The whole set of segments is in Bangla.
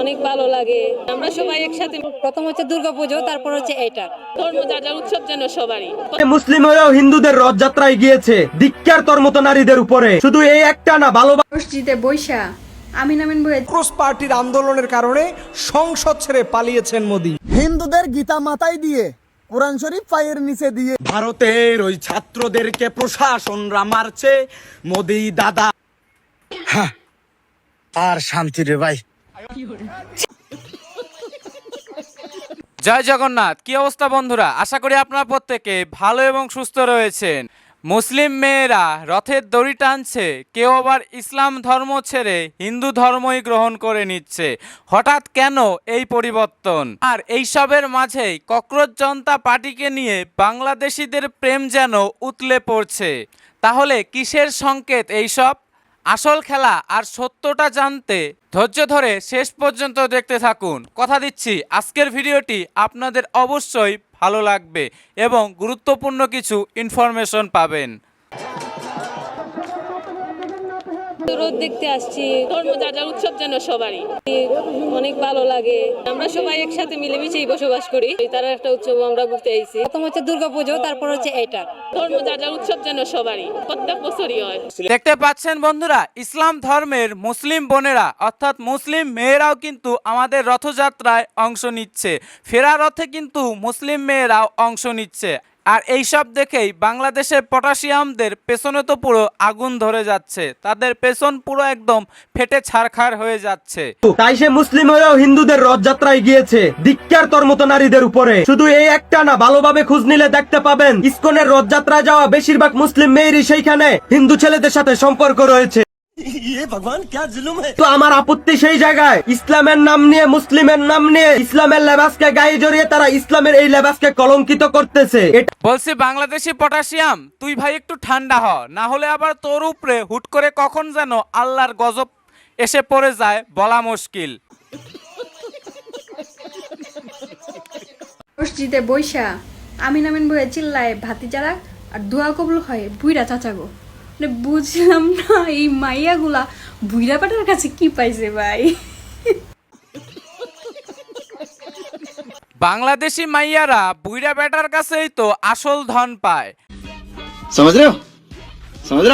অনেক ভালো লাগে। আমরা সবাই একসাথে, প্রথম হচ্ছে দুর্গাপুজো, তারপর হচ্ছে এটা ধর্ম যার যার উৎসব যেন সবারই। মুসলিম হয়েও হিন্দুদের রথযাত্রায় গিয়েছে, ধিক্কার তোর মতো নারীদের উপরে। শুধু এই একটা না, ভালোবাসা মসজিদে বৈশা আমিন আমিন বলে কক্রোশ পার্টির আন্দোলনের কারণে সংসদ ছেড়ে পালিয়েছেন মোদি। হিন্দুদের গীতা মাথায় দিয়ে, কোরআন শরীফ পায়ের নিচে দিয়ে ভারতের ওই ছাত্রদেরকে প্রশাসনরা মারছে, মোদি দাদা। আর শান্তি রে ভাই। জয় জগন্নাথ। কি অবস্থা বন্ধুরা? আশা করি আপনারা প্রত্যেকে ভালো এবং সুস্থ রয়েছেন। মুসলিম মেয়েরা রথের দড়ি টানছে, কেউ আবার ইসলাম ধর্ম ছেড়ে হিন্দু ধর্মই গ্রহণ করে নিচ্ছে। হঠাৎ কেন এই পরিবর্তন? আর এইসবের মাঝেই ককরোচ জনতা পার্টিকে নিয়ে বাংলাদেশিদের প্রেম যেন উতলে পড়ছে। তাহলে কিসের সংকেত এইসব? আসল খেলা আর সত্যটা জানতে ধৈর্য ধরে শেষ পর্যন্ত দেখতে থাকুন। কথা দিচ্ছি আজকের ভিডিওটি আপনাদের অবশ্যই ভালো লাগবে এবং গুরুত্বপূর্ণ কিছু ইনফরমেশন পাবেন। রোদ দেখতে আসছি, ধর্ম যার যার উৎসব যেন সবারই। অনেক ভালো লাগে। আমরা সবাই একসাথে মিলেমিশেই বসবাস করি, তারা একটা উৎসব আমরা ঘুরতে আইছি। প্রথম হচ্ছে দুর্গাপুজো, তারপর হচ্ছে এটা ধর্ম যার যার উৎসব যেন সবারই, প্রত্যেক বছরই হয়। দেখতে পাচ্ছেন বন্ধুরা, ইসলাম ধর্মের মুসলিম বোনেরা অর্থাৎ মুসলিম মেয়েরাও কিন্তু আমাদের রথযাত্রায় অংশ নিচ্ছে। ফেরা রথে কিন্তু মুসলিম মেয়েরাও অংশ নিচ্ছে। আর এইসব দেখেই বাংলাদেশের পটাশিয়ামদের পেছনে তো পুরো আগুন ধরে যাচ্ছে, তাদের পেছন পুরো একদম ফেটে ছারখার হয়ে যাচ্ছে। তাই সে মুসলিম হয়েও হিন্দুদের রথযাত্রায় গিয়েছে, ধিক্কার তোর মতো নারীদের উপরে। শুধু এই একটা না, ভালোভাবে খোঁজ নিলে দেখতে পাবেন ইসকনের রথযাত্রায় যাওয়া বেশিরভাগ মুসলিম মেয়েরই সেইখানে হিন্দু ছেলেদের সাথে সম্পর্ক রয়েছে। তো আমার আপত্তি সেই জায়গায়, ইসলামের নাম নিয়ে, মুসলিমের নাম নিয়ে, ইসলামের লেবাসকে গায়ে জড়িয়ে তারা ইসলামের এই লেবাসকে কলঙ্কিত করতেছে। বলছি বাংলাদেশি পটাশিয়াম, তুই ভাই একটু ঠান্ডা হ, না হলে আবার তোর উপরে হুট করে কখন যেন আল্লাহর গজব এসে পড়ে যায় বলা মুশকিল। মসজিদে বৈশা আমিন আমিন বলে চিল্লায় ভাতিজারা আর দোয়া কবুল হয় বুইরা চাচাগো। মানে বুঝলাম না এই মাইয়াগুলা বুইরা পাটার কাছে কি পাইছে ভাই। বাংলাদেশি মাইয়ারা বুইরা বেটার কাছেই তো আসল ধন পায়। समझ रहे हो समझ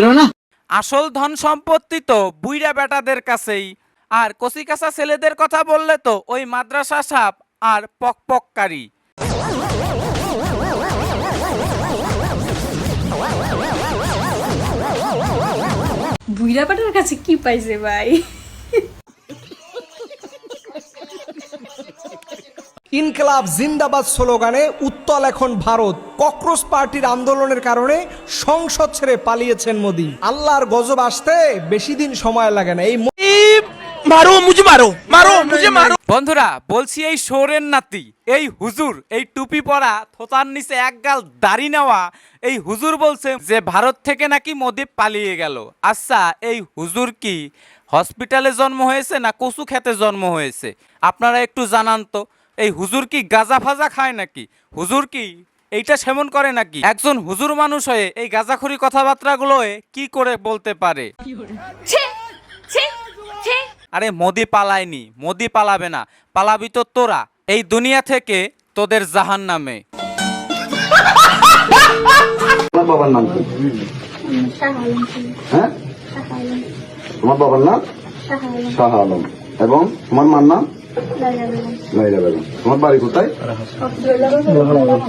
रहे हो ना। আসল ধন সম্পত্তি তো বুইরা বেটাদের কাছেই। আর কচিকাঁচা ছেলেদের কথা বললে তো ওই মাদ্রাসা সাপ আর পকপককারী। বুইরা পাটার কাছে কি পাইছে ভাই। ইনকলাব জিন্দাবাদ স্লোগানে উত্তাল এখন ভারত। কক্রোশ পার্টির আন্দোলনের কারণে সংসদ ছেড়ে পালিয়েছেন মোদি। আল্লাহর গজব আসতে বেশি দিন সময় লাগে না। এই বন্ধুরা বলছি, এই শোরের নাতি, এই হুজুর, এই টুপি পরা, থোতার নিচে একগাল দাড়ি নেওয়া এই হুজুর বলছে যে ভারত থেকে নাকি মোদি পালিয়ে গেল। আচ্ছা, এই হুজুর কি হসপিটালে জন্ম হয়েছে না কচু খেতে জন্ম হয়েছে? আপনারা একটু জানান তো, এই হুজুর কি গাঁজা ফাজা খায় নাকি? হুজুর কি এইটা সেবন করে নাকি? একজন হুজুর মানুষ হয়ে এই গাঁজাখুরি কথাবার্তাগুলো কি করে বলতে পারে? আরে মোদি পালায়নি, মোদি পালাবে না, পালাবি তো তোরা এই দুনিয়া থেকে তোদের জাহান্নামে। তোমার বাবার নাম কি? হ্যাঁ, তোমার বাবার নাম শাহ আলম এবং তোমার মার নাম লাইলা বেগম। তোমার বাড়ি কোথায়?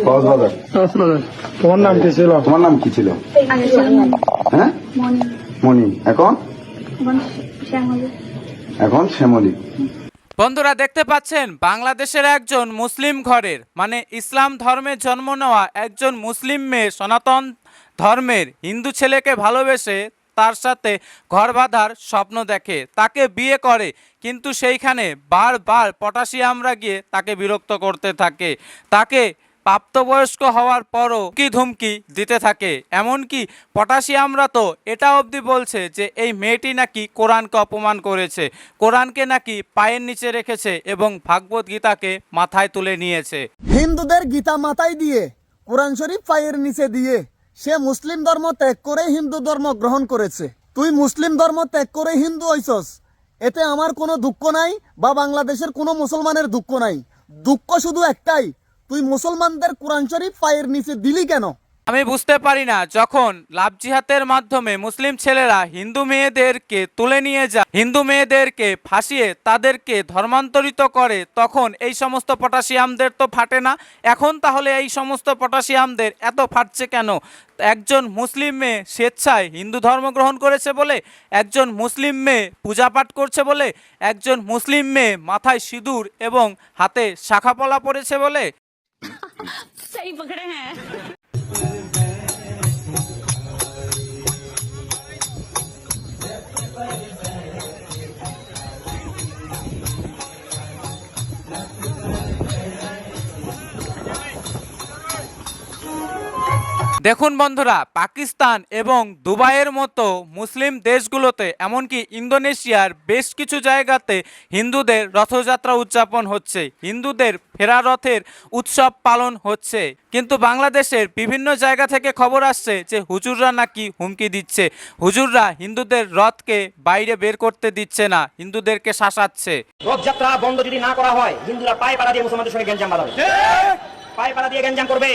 কক্সবাজার। তোমার নাম কি ছিল? তোমার নাম কি ছিল? হ্যাঁ, মনি। এখন শ্যামলী। বন্ধুরা দেখতে পাচ্ছেন, বাংলাদেশের একজন মুসলিম ঘরের মানে ইসলাম ধর্মে জন্ম নেওয়া একজন মুসলিম মেয়ে সনাতন ধর্মের হিন্দু ছেলেকে ভালোবেসে তার সাথে ঘর বাঁধার স্বপ্ন দেখে, তাকে বিয়ে করে, কিন্তু সেইখানে বারবার পটাশিয়ামরা গিয়ে তাকে বিরক্ত করতে থাকে, তাকে প্রাপ্তবয়স্ক হওয়ার পরও কি ধুমকি দিতে থাকে। এমনকি পটাশিয়ামরা তো এটা অবধি বলছে যে এই মেয়েটি নাকি কোরআনকে অপমান করেছে, কোরআনকে নাকি পায়ের নিচে রেখেছে এবং ভাগবত গীতাকে মাথায় তুলে নিয়েছে। হিন্দুদের গীতা মাথায় দিয়ে, কোরআন শরীফ পায়ের নিচে দিয়ে সে মুসলিম ধর্ম ত্যাগ করে হিন্দু ধর্ম গ্রহণ করেছে। তুই মুসলিম ধর্ম ত্যাগ করে হিন্দু হইছস, এতে আমার কোনো দুঃখ নাই বা বাংলাদেশের কোনো মুসলমানের দুঃখ নাই। দুঃখ শুধু একটাই, তুই মুসলমানদের কোরআন শরীফ পায়ের নিচে দিলি কেন? আমি বুঝতে পারি না, যখন লাভ জিহাদের মাধ্যমে মুসলিম ছেলেরা হিন্দু মেয়েদেরকে তুলে নিয়ে যায়, হিন্দু মেয়েদেরকে ফাঁসিয়ে তাদেরকে ধর্মান্তরিত করে, তখন এই সমস্ত পটাশিয়ামদের তো ফাটে না। এখন তাহলে এই সমস্ত পটাশিয়ামদের এত ফাটছে কেন? একজন মুসলিম মেয়ে স্বেচ্ছায় হিন্দু ধর্ম গ্রহণ করেছে বলে, একজন মুসলিম মেয়ে পূজা পাঠ করছে বলে, একজন মুসলিম মেয়ে মাথায় সিঁদুর এবং হাতে শাখাপলা পরেছে বলে। দেখুন বন্ধুরা, পাকিস্তান এবং দুবাইয়ের মতো মুসলিম দেশগুলোতে, এমনকি ইন্দোনেশিয়ার বেশ কিছু জায়গাতে হিন্দুদের রথযাত্রা উদযাপন হচ্ছে, হিন্দুদের ফেরা রথের উৎসব পালন হচ্ছে। কিন্তু বাংলাদেশের বিভিন্ন জায়গা থেকে খবর আসছে যে হুজুররা নাকি হুমকি দিচ্ছে, হুজুররা হিন্দুদের রথকে বাইরে বের করতে দিচ্ছে না, হিন্দুদেরকে শাসাচ্ছে। রথযাত্রা বন্ধ যদি না করা হয়, হিন্দুরা পায়ে পাড়া দিয়ে মুসলমানদের সঙ্গে গ্যাঞ্জাম বাঁধাবে, পায়ে পাড়া দিয়ে গ্যাঞ্জাম করবে।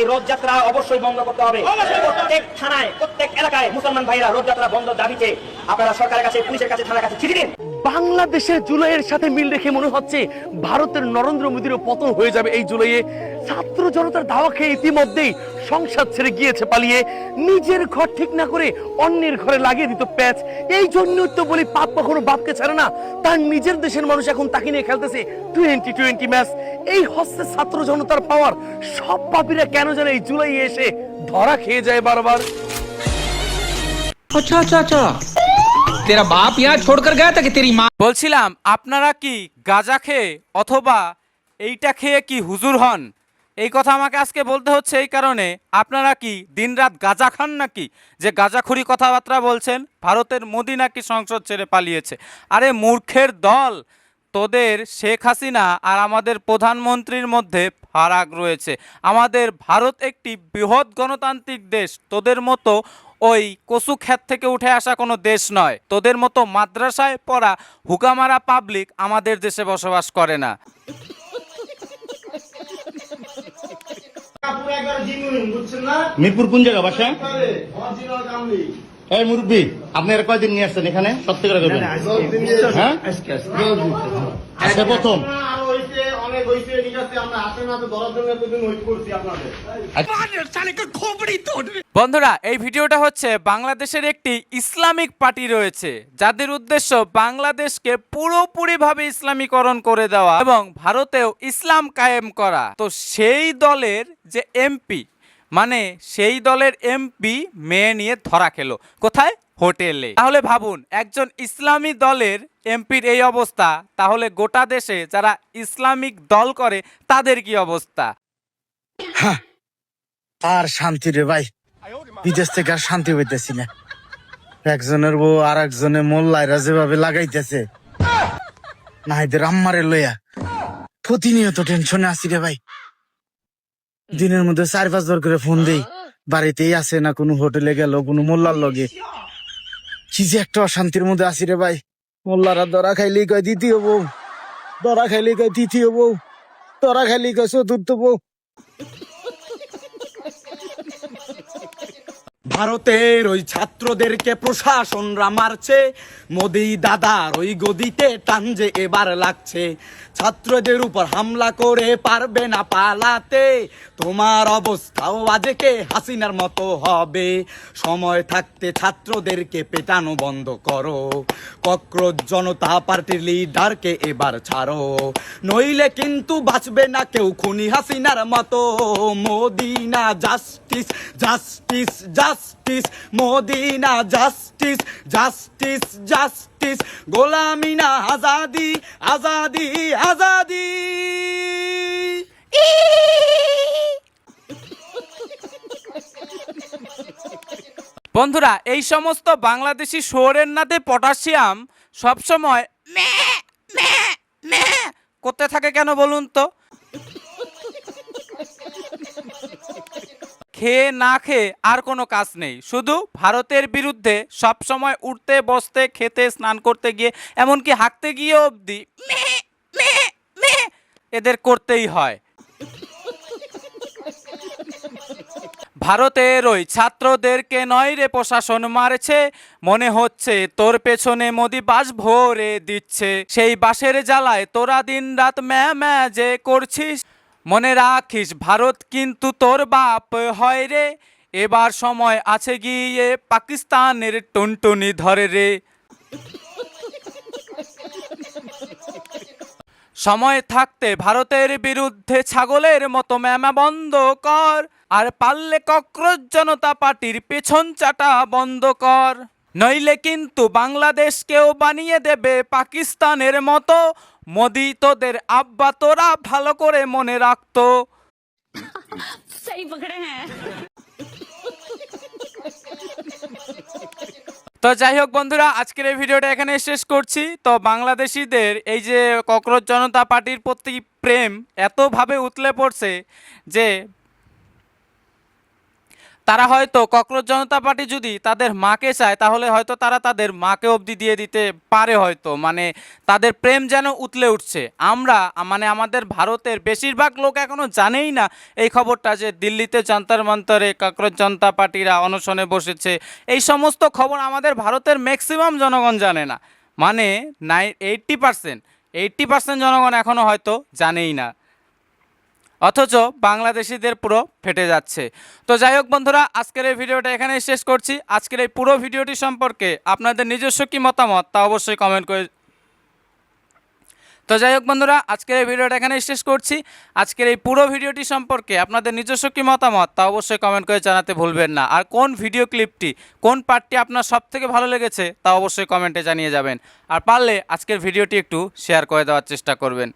এই রথযাত্রা অবশ্যই বন্ধ করতে হবে। প্রত্যেক থানায়, প্রত্যেক এলাকায় মুসলমান ভাইরা রথযাত্রা বন্ধ দাবিতে আপনারা সরকারের কাছে, পুলিশের কাছে, থানার কাছে চিঠি দিন। বাংলাদেশের জুলাইয়ের সাথে মিল রেখে মনে হচ্ছে ভারতের নরেন্দ্র মোদীর পতন হয়ে যাবে এই জুলাইয়ে। ছাত্র জনতার ধাওয়া খেয়ে ইতিমধ্যেই সংসদ ছেড়ে গিয়েছে পালিয়ে, নিজের ঘর ঠিক না করে অন্যের ঘরে লাগিয়ে দিত প্যাচ। এই জন্যই তো বলি পাপ কখনো বাপকে ছাড়ে না। তার নিজের দেশের মানুষ এখন তাকে নিয়ে খেলতেছে 2020 ম্যাচ। এই হচ্ছে ছাত্র জনতার পাওয়ার। সব পাপীরা কেন জানে এই জুলাই এসে ধরা খেয়ে যায় বারবার। अच्छा अच्छा अच्छा तेरा बाप यहाँ छोड़कर गया था कि तेरी माँ। বলছিলাম, আপনারা কি গাঁজা খেয়ে অথবা এইটা খেয়ে কি হুজুর হন? এই কথা আমাকে আজকে বলতে হচ্ছে এই কারণে, আপনারা কি দিনরাত গাঁজা খান নাকি যে গাঁজাখুরি কথাবার্তা বলছেন? ভারতের মোদি নাকি সংসদ ছেড়ে পালিয়েছে। আরে মূর্খের দল, তোদের শেখ হাসিনা আর আমাদের প্রধানমন্ত্রীর মধ্যে ফারাক রয়েছে। আমাদের ভারত একটি বৃহৎ গণতান্ত্রিক দেশ, তোদের মতো ওই কচু ক্ষেত থেকে উঠে আসা কোনো দেশ নয়। তোদের মতো মাদ্রাসায় পড়া হুকামারা পাবলিক আমাদের দেশে বসবাস করে না। মিরপুর কোন জায়গা বাসা? এই মুরব্বী, আপনি এর কয়দিন নিয়ে আসছেন এখানে? সত্যি করে বলবেন। হ্যাঁ, আজকে প্রথম। বন্ধুরা, এই ভিডিওটা হচ্ছে বাংলাদেশের একটি ইসলামিক পার্টি রয়েছে, যাদের উদ্দেশ্য বাংলাদেশকে পুরোপুরিভাবে ইসলামীকরণ করে দেওয়া এবং ভারতেও ইসলাম কায়েম করা। তো সেই দলের যে এমপি, মানে সেই দলের এমপি মেয়ে নিয়ে ধরা খেলো কোথায়? হোটেলে। তাহলে ভাবুন, একজন ইসলামী দলের এমপির এই অবস্থা, তাহলে গোটা দেশে যারা ইসলামিক দল করে তাদের কি অবস্থা? আর শান্তি রে ভাই, বিদেশ থেকে আর শান্তি হইতেছি না। একজনের বউ আর একজনের মোল্লাইরা যেভাবে লাগাইতেছে, না এদের আম্মারে লইয়া প্রতিনিয়ত টেনশনে আছি রে ভাই। দিনের মধ্যে 4-5 বার করে ফোন দেই, বাড়িতেই আছে না, কোনো হোটেলে গেল, কোনো মোল্লার লগে। কি যে একটা অশান্তির মধ্যে আছি রে ভাই। মোল্লারা ধরা খাইলেই কয় দ্বিতীয় বউ, ধরা খাইলেই কয় তৃতীয় বউ, ধরা খাইলেই কয় চতুর্থ বউ। ভারতের ওই ছাত্রদেরকে প্রশাসনরা মারছে, মোদি দাদার ওই গদিতে টান যে এবার লাগছে। ছাত্রদের উপর হামলা করে পারবে না পালাতে, তোমার অবস্থাও আজকে হাসিনার মতো হবে। সময় থাকতে ছাত্রদেরকে পেটানো বন্ধ করো, ককরোচ জনতা পার্টির লিডারকে এবার ছাড়ো, নইলে কিন্তু বাঁচবে না কেউ খুনি হাসিনার মতো। মোদি না জাস্টিস, জাস্টিস, জাস্টিস, মোদি না জাস্টিস, জাস্টিস, জাস্টিস, গোলামি না আজাদি, আজাদি, আজাদি। বন্ধুরা, এই সমস্ত বাংলাদেশি শুয়োরের নাতে পটাশিয়াম সবসময় করতে থাকে কেন বলুন তো? খেয়ে না খেয়ে আর কোনো কাজ নেই, শুধু ভারতের বিরুদ্ধে সবসময় উঠতে বসতে খেতে স্নান করতে গিয়ে এমনকি হাঁকতে গিয়ে অবধি এদের করতেই হয়। ভারতের ওই ছাত্রদেরকে নয় রে প্রশাসন মারছে, মনে হচ্ছে তোর পেছনে মোদি বাস ভরে দিচ্ছে, সেই বাসের জ্বালায় তোরা দিন রাত ম্যা যে করছিস, মনে রাখিস ভারত কিন্তু তোর বাপ হয় রে, এবার সময় আছে গিয়ে পাকিস্তানের টুনটুনি ধরে রে। সময় থাকতে ভারতের বিরুদ্ধে ছাগলের মতো ম্যামা বন্ধ কর, আর পারলে ককরোচ জনতা পার্টির পেছন চাটা বন্ধ কর, নইলে কিন্তু বাংলাদেশকেও বানিয়ে দেবে পাকিস্তানের মতো, মোদি তোদের আব্বা তোরা ভালো করে মনে রাখতো। তো যাই হোক বন্ধুরা, আজকের এই ভিডিওটা এখানে শেষ করছি। তো বাংলাদেশিদের এই যে ককরোচ জনতা পার্টির প্রতি প্রেম এতভাবে উতলে পড়ছে যে তারা হয়তো ককরোচ জনতা পার্টি যদি তাদের মাকে চায় তাহলে হয়তো তারা তাদের মাকে অবধি দিয়ে দিতে পারে, হয়তো মানে তাদের প্রেম যেন উতলে উঠছে। আমরা মানে আমাদের ভারতের বেশিরভাগ লোক এখনো জানেই না এই খবরটা যে দিল্লিতে যন্তর মন্তরে ককরোচ জনতা পার্টিরা অনশনে বসেছে। এই সমস্ত খবর আমাদের ভারতের ম্যাক্সিমাম জনগণ জানে না, মানে 80% জনগণ এখনো হয়তো জানেই না, অথচ বাংলাদেশিদের পুরো ফেটে যাচ্ছে। তো যাই হোক বন্ধুরা, আজকের এই ভিডিওটা এখানেই শেষ করছি। আজকের এই পুরো ভিডিওটি সম্পর্কে আপনাদের নিজস্ব কি মতামত তা অবশ্যই কমেন্ট করে। তো যাই হোক বন্ধুরা, আজকের এই ভিডিওটা এখানেই শেষ করছি। আজকের এই পুরো ভিডিওটি সম্পর্কে আপনাদের নিজস্ব কি মতামত তা অবশ্যই কমেন্ট করে জানাতে ভুলবেন না। আর কোন ভিডিও ক্লিপটি, কোন পার্টটি আপনার সবথেকে ভালো লেগেছে তা অবশ্যই কমেন্টে জানিয়ে যাবেন। আর পারলে আজকের ভিডিওটি একটু শেয়ার করে দেওয়ার চেষ্টা করবেন।